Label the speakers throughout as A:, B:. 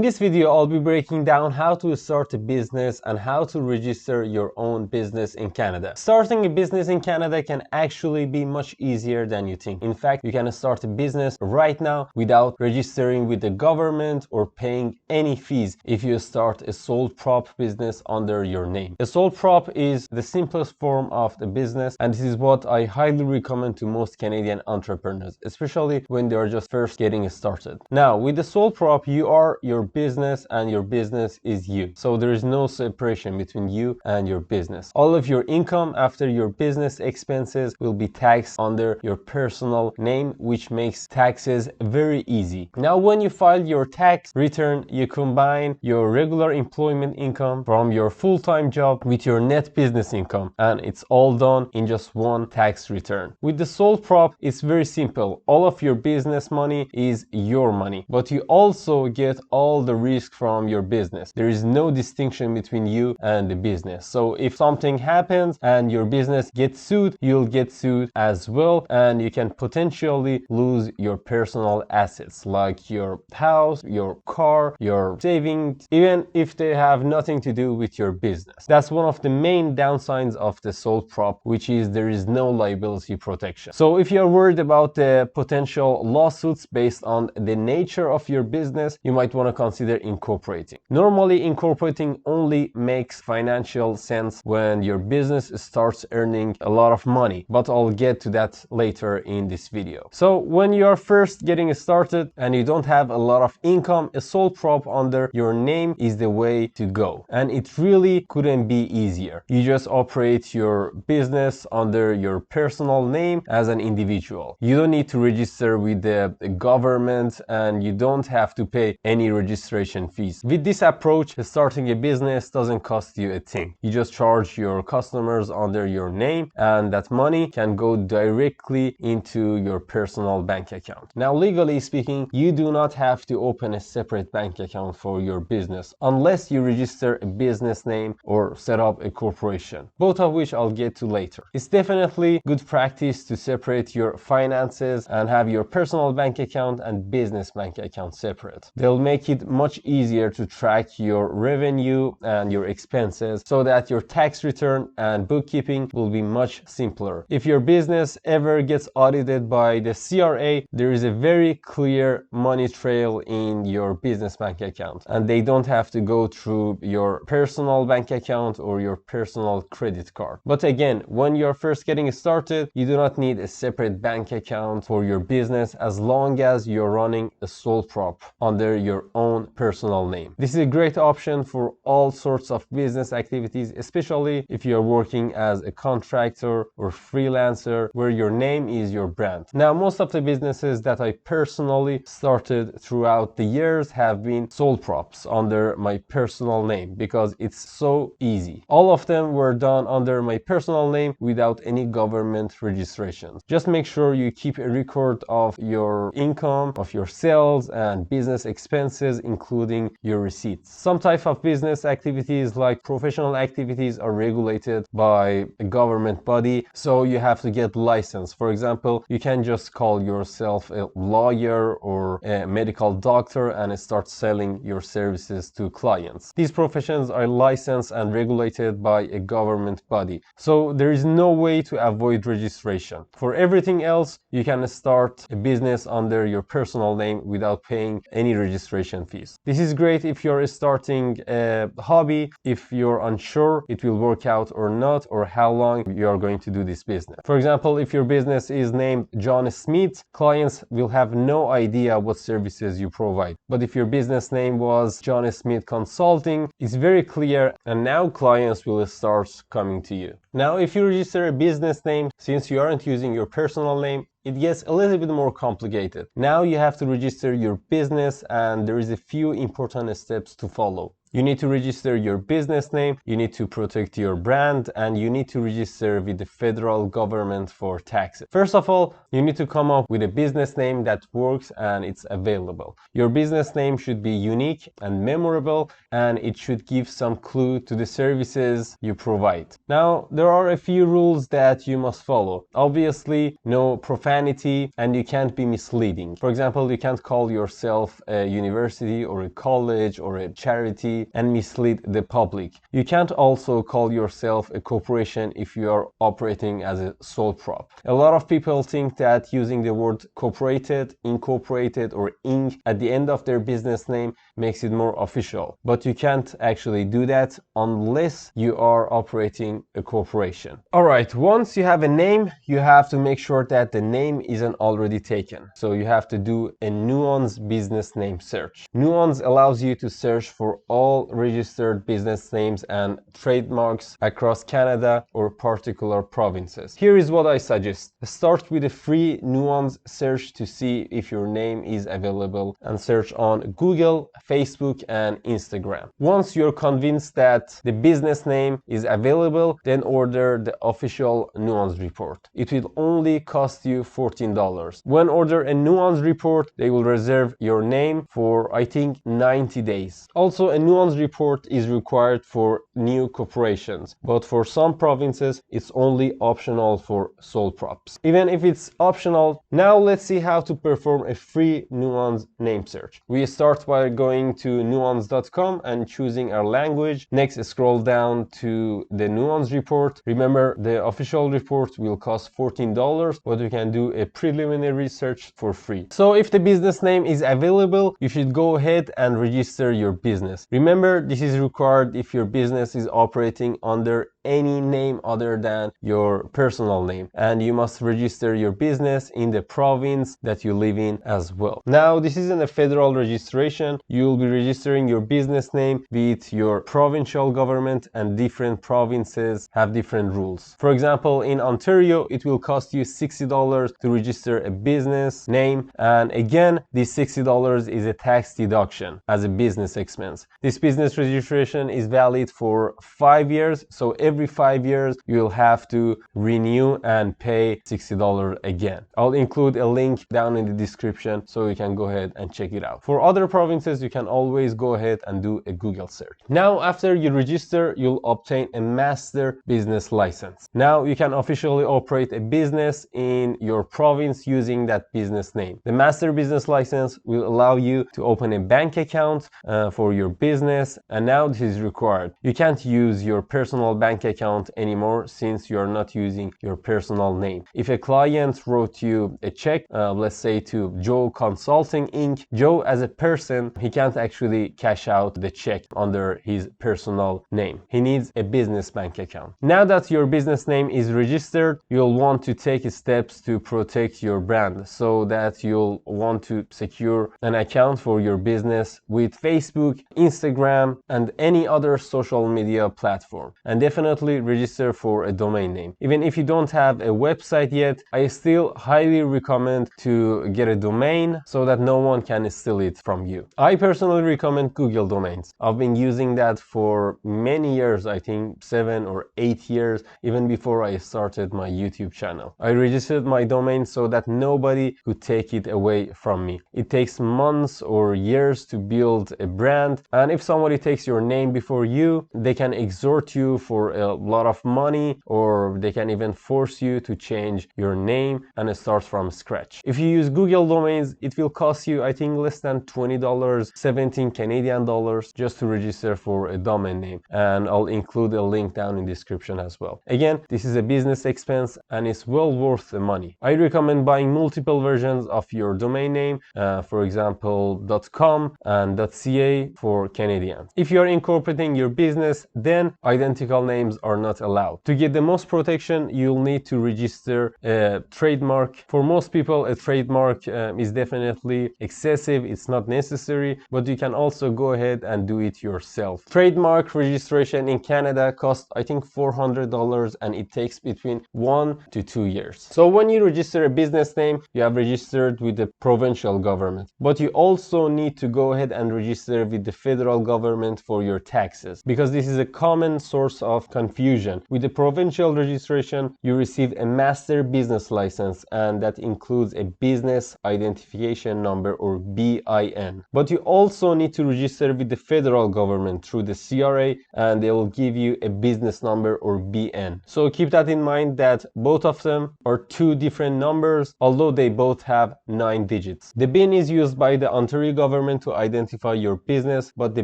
A: this video, I'll be breaking down how to start a business and how to register your own business in Canada. Starting a business in Canada can actually be much easier than you think. In fact, you can start a business right now without registering with the government or paying any fees if you start a sole prop business under your name. A sole prop is the simplest form of the business, and this is what I highly recommend to most Canadian entrepreneurs, especially when they are just first getting started. Now, with the sole prop, you are your business and your business is you. So there is no separation between you and your business. All of your income after your business expenses will be taxed under your personal name, which makes taxes very easy. Now, when you file your tax return, you combine your regular employment income from your full-time job with your net business income, and it's all done in just one tax return. With the sole prop, it's very simple. All of your business money is your money, but you also get all the risk from your business. There is no distinction between you and the business. So if something happens and your business gets sued, you'll get sued as well, and you can potentially lose your personal assets like your house, your car, your savings, even if they have nothing to do with your business. That's one of the main downsides of the sole prop, which is there is no liability protection. So if you're worried about the potential lawsuits based on the nature of your business, you might want to consider incorporating. Normally, incorporating only makes financial sense when your business starts earning a lot of money, but I'll get to that later in this video. So when you're first getting started and you don't have a lot of income, a sole prop under your name is the way to go, and it really couldn't be easier. You just operate your business under your personal name as an individual. You don't need to register with the government, and you don't have to pay any registration fees. With this approach, starting a business doesn't cost you a thing. You just charge your customers under your name, and that money can go directly into your personal bank account. Now, legally speaking, you do not have to open a separate bank account for your business unless you register a business name or set up a corporation, both of which I'll get to later. It's definitely good practice to separate your finances and have your personal bank account and business bank account separate. They'll make it much easier to track your revenue and your expenses so that your tax return and bookkeeping will be much simpler. If your business ever gets audited by the CRA, there is a very clear money trail in your business bank account, and they don't have to go through your personal bank account or your personal credit card. But again, when you're first getting started, you do not need a separate bank account for your business as long as you're running a sole prop under your own personal name. This is a great option for all sorts of business activities, especially if you're working as a contractor or freelancer where your name is your brand. Now, most of the businesses that I personally started throughout the years have been sole props under my personal name because it's so easy. All of them were done under my personal name without any government registrations. Just make sure you keep a record of your income, of your sales and business expenses, including your receipts. Some type of business activities like professional activities are regulated by a government body, so you have to get licensed. For example, you can just call yourself a lawyer or a medical doctor and start selling your services to clients. These professions are licensed and regulated by a government body, so there is no way to avoid registration. For everything else, you can start a business under your personal name without paying any registration fees. This is great if you're starting a hobby, if you're unsure it will work out or not, or how long you're going to do this business. For example, if your business is named John Smith, clients will have no idea what services you provide. But if your business name was John Smith Consulting, it's very clear, and now clients will start coming to you. Now, if you register a business name, since you aren't using your personal name, it gets a little bit more complicated. Now you have to register your business, and there is a few important steps to follow. You need to register your business name, you need to protect your brand, and you need to register with the federal government for taxes. First of all, you need to come up with a business name that works and it's available. Your business name should be unique and memorable, and it should give some clue to the services you provide. Now, there are a few rules that you must follow. Obviously, no profanity, and you can't be misleading. For example, you can't call yourself a university or a college or a charity and mislead the public. You can't also call yourself a corporation if you are operating as a sole prop. A lot of people think that using the word corporated, incorporated, or inc at the end of their business name makes it more official. But you can't actually do that unless you are operating a corporation. Alright, once you have a name, you have to make sure that the name isn't already taken. So you have to do a NUANS business name search. NUANS allows you to search for all registered business names and trademarks across Canada or particular provinces. Here is what I suggest. Start with a free NUANS search to see if your name is available, and search on Google, Facebook, and Instagram. Once you're convinced that the business name is available, then order the official NUANS report. It will only cost you $14. When order a NUANS report, they will reserve your name for I think 90 days. Also, a NUANS report is required for new corporations, but for some provinces it's only optional for sole props. Even if it's optional, now let's see how to perform a free NUANS name search. We start by going to nuans.com and choosing our language. Next, scroll down to the NUANS report. Remember, the official report will cost $14, but you can do a preliminary search for free. So if the business name is available, you should go ahead and register your business. Remember, this is required if your business is operating under any name other than your personal name, and you must register your business in the province that you live in as well. Now, this isn't a federal registration. You'll be registering your business name with your provincial government, and different provinces have different rules. For example, in Ontario, it will cost you $60 to register a business name, and again, this $60 is a tax deduction as a business expense. This business registration is valid for 5 years, so every 5 years you'll have to renew and pay $60 again. I'll include a link down in the description so you can go ahead and check it out. For other provinces, you can always go ahead and do a Google search. Now, after you register, you'll obtain a master business license. Now you can officially operate a business in your province using that business name. The master business license will allow you to open a bank account for your business, and now this is required. You can't use your personal bank account anymore since you are not using your personal name. If a client wrote you a check, let's say to Joe Consulting Inc., Joe as a person, he can't actually cash out the check under his personal name. He needs a business bank account. Now that your business name is registered, you'll want to take steps to protect your brand, so that you'll want to secure an account for your business with Facebook, Instagram, and any other social media platform. And definitely register for a domain name. Even if you don't have a website yet, I still highly recommend to get a domain so that no one can steal it from you. I personally recommend Google Domains. I've been using that for many years, I think 7 or 8 years, even before I started my YouTube channel. I registered my domain so that nobody could take it away from me. It takes months or years to build a brand, and if somebody takes your name before you, they can extort you for a lot of money, or they can even force you to change your name and start from scratch. If you use Google Domains, it will cost you I think less than $20, 17 Canadian dollars just to register for a domain name, and I'll include a link down in the description as well. Again, this is a business expense and it's well worth the money. I recommend buying multiple versions of your domain name, for example .com and .ca for Canadians. If you are incorporating your business, then identical names are not allowed. To get the most protection, you'll need to register a trademark. For most people, a trademark is definitely excessive. It's not necessary, but you can also go ahead and do it yourself. Trademark registration in Canada costs I think $400, and it takes between 1 to 2 years. So when you register a business name, you have registered with the provincial government, but you also need to go ahead and register with the federal government for your taxes, because this is a common source of confusion. With the provincial registration, you receive a master business license, and that includes a business identification number, or BIN. But you also need to register with the federal government through the CRA, and they will give you a business number, or BN. So keep that in mind, that both of them are two different numbers, although they both have 9 digits. The BIN is used by the Ontario government to identify your business, but the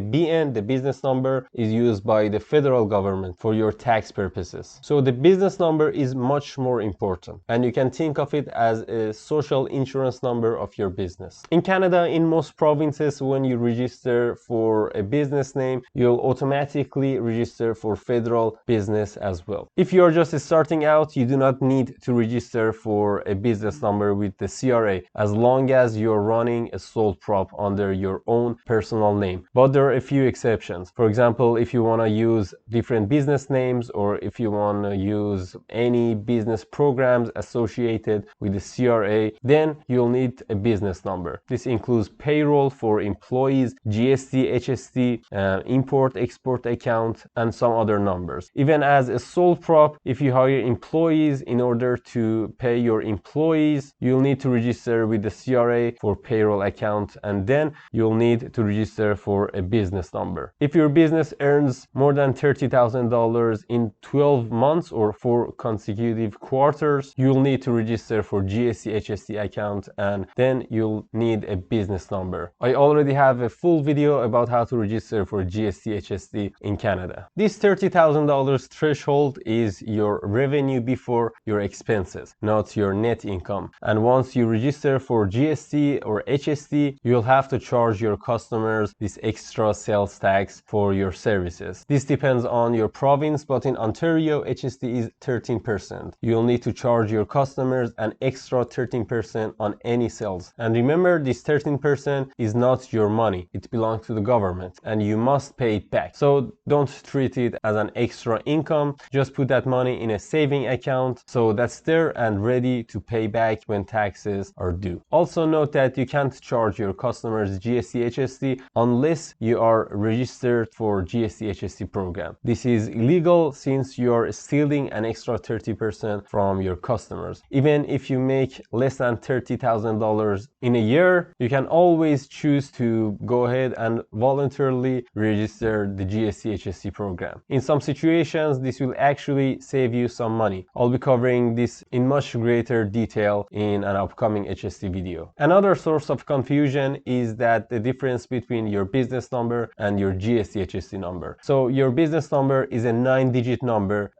A: BN, the business number, is used by the federal government for your tax purposes. So the business number is much more important, and you can think of it as a social insurance number of your business. In Canada, in most provinces, when you register for a business name, you'll automatically register for federal business as well. If you're just starting out, you do not need to register for a business number with the CRA, as long as you're running a sole prop under your own personal name. But there are a few exceptions. For example, if you want to use different business names, or if you want to use any business programs associated with the CRA, then you'll need a business number. This includes payroll for employees, GST, HST, import-export account, and some other numbers. Even as a sole prop, if you hire employees, in order to pay your employees, you'll need to register with the CRA for payroll account, and then you'll need to register for a business number. If your business earns more than $30,000 in 12 months or 4 consecutive quarters, you'll need to register for GST, HST account, and then you'll need a business number. I already have a full video about how to register for GST, HST in Canada. This $30,000 threshold is your revenue before your expenses, not your net income. And once you register for GST or HST, you'll have to charge your customers this extra sales tax for your services. This depends on your province, but in Ontario, HST is 13%. You'll need to charge your customers an extra 13% on any sales. And remember, this 13% is not your money. It belongs to the government, and you must pay it back. So don't treat it as an extra income. Just put that money in a saving account, so that's there and ready to pay back when taxes are due. Also note that you can't charge your customers GST, HST unless you are registered for GST, HST program. This is illegal, since you are stealing an extra 30% from your customers. Even if you make less than $30,000 in a year, you can always choose to go ahead and voluntarily register the GST, HST program. In some situations, this will actually save you some money. I'll be covering this in much greater detail in an upcoming HST video. Another source of confusion is that the difference between your business number and your GST, HST number. So your business number is a 9-digit number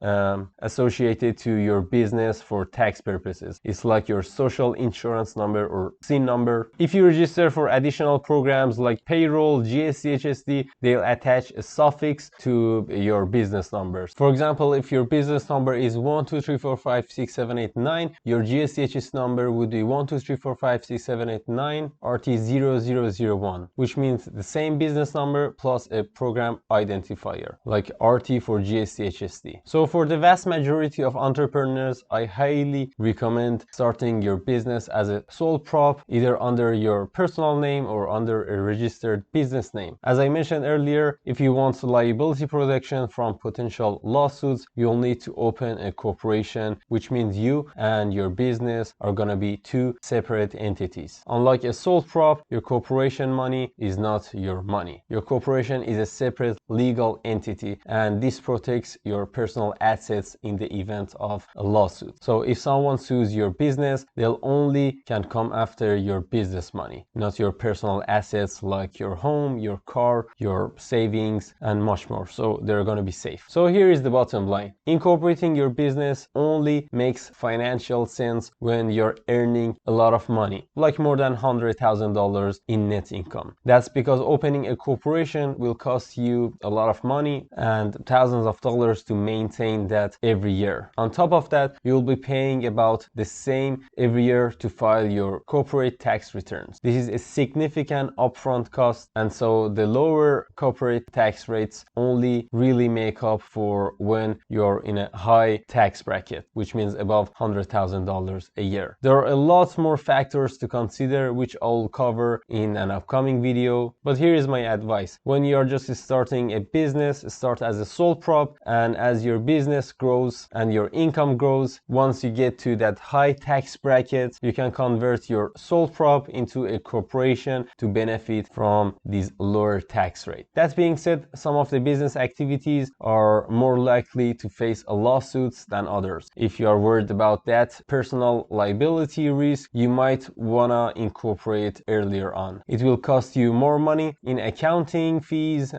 A: associated to your business for tax purposes. It's like your social insurance number or SIN number. If you register for additional programs like payroll, GST, HST, they'll attach a suffix to your business numbers. For example, if your business number is 123456789, your GST, HST number would be 123456789 RT0001, which means the same business number plus a program identifier like RT for GST, HST. So for the vast majority of entrepreneurs, I highly recommend starting your business as a sole prop, either under your personal name or under a registered business name. As I mentioned earlier, if you want liability protection from potential lawsuits, you'll need to open a corporation, which means you and your business are gonna be two separate entities. Unlike a sole prop, your corporation money is not your money. Your corporation is a separate legal entity, and this protects your personal assets in the event of a lawsuit. So if someone sues your business, they'll only can come after your business money, not your personal assets like your home, your car, your savings, and much more. So they're going to be safe. So here is the bottom line. Incorporating your business only makes financial sense when you're earning a lot of money, like more than $100,000 in net income. That's because opening a corporation will cost you a lot of money and thousands of dollars to maintain that every year. On top of that, you'll be paying about the same every year to file your corporate tax returns. This is a significant upfront cost, and so the lower corporate tax rates only really make up for when you're in a high tax bracket, which means above $100,000 a year. There are a lot more factors to consider, which I'll cover in an upcoming video, but here is my advice. advice. When you're just starting a business, start as a sole prop, and as your business grows and your income grows, once you get to that high tax bracket, you can convert your sole prop into a corporation to benefit from these lower tax rate. That being said, some of the business activities are more likely to face a lawsuits than others. If you are worried about that personal liability risk, you might wanna incorporate earlier on. It will cost you more money in accounting fees,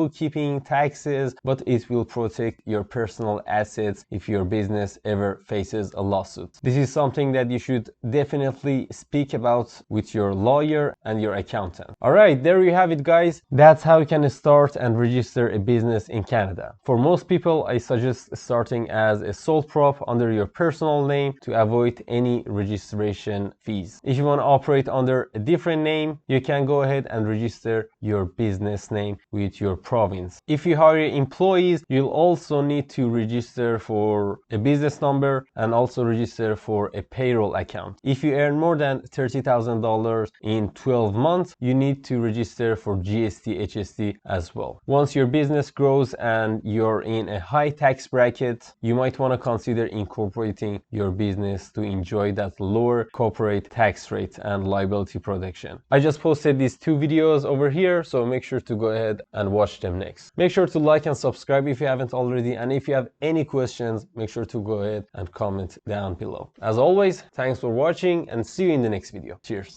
A: bookkeeping, taxes, but it will protect your personal assets if your business ever faces a lawsuit. This is something that you should definitely speak about with your lawyer and your accountant. Alright, there you have it, guys. That's how you can start and register a business in Canada. For most people, I suggest starting as a sole prop under your personal name to avoid any registration fees. If you want to operate under a different name, you can go ahead and register your business name with your province. If you hire employees, you'll also need to register for a business number and also register for a payroll account. If you earn more than $30,000 in 12 months, you need to register for GST, HST as well. Once your business grows and you're in a high tax bracket, you might want to consider incorporating your business to enjoy that lower corporate tax rate and liability protection. I just posted these two videos over here, so make sure to go ahead and watch them next. Make sure to like and subscribe if you haven't already, and if you have any questions, make sure to go ahead and comment down below. As always, thanks for watching and see you in the next video. Cheers.